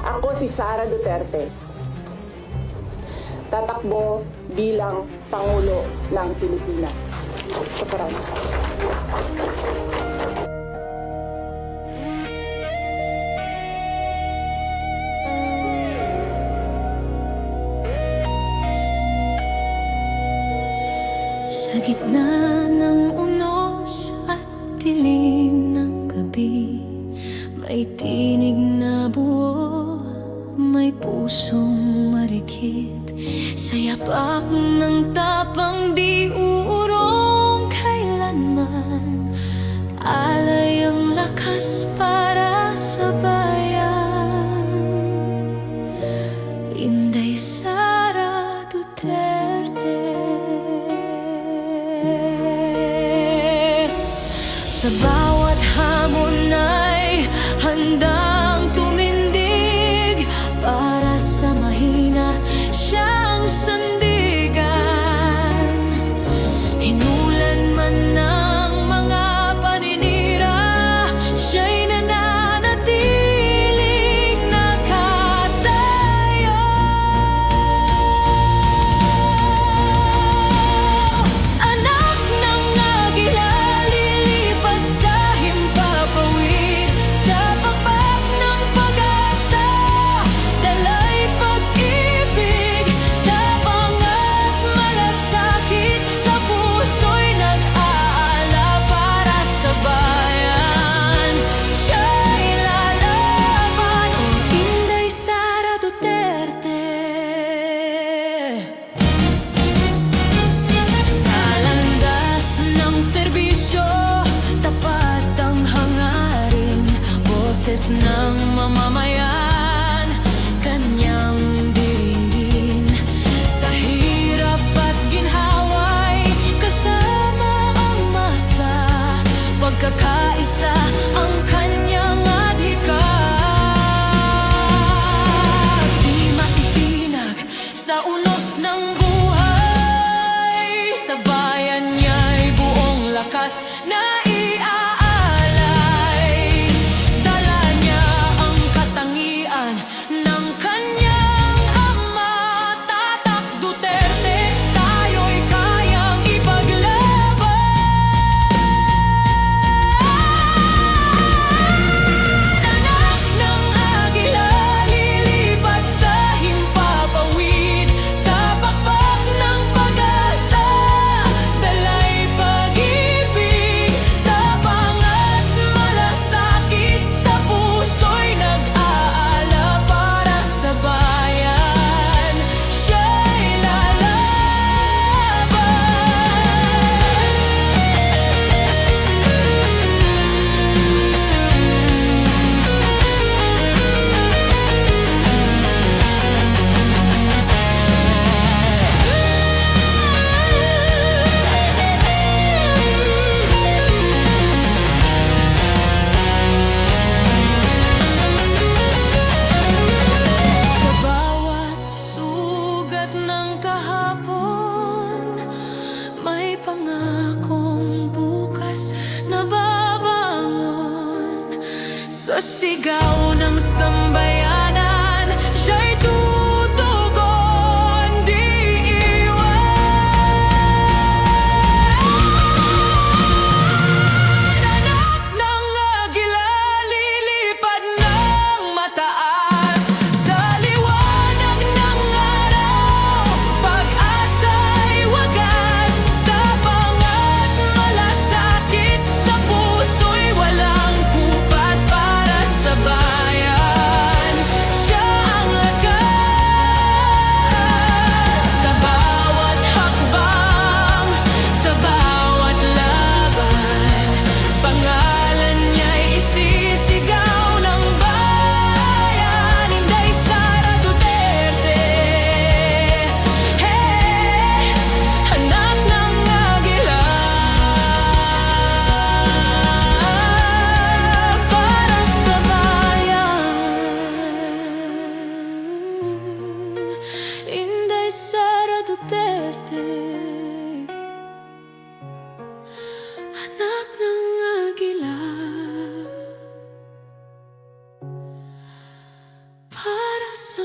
Ako si Sara Duterte. Tatakbo bilang Pangulo ng Pilipinas. Shukran. Sa gitna ng unos at dilim ng gabi, may tinig na buo, may pusong marikit. Sa yapak ng tapang di uurong kailanman, alay ang lakas para sa bayan. Inday Sara Duterte. Sa bawat hamon ay handang tumindig, para sa mahina siyang sandigan. Hinulan man ng mga paninira, siya'y nananatili. sa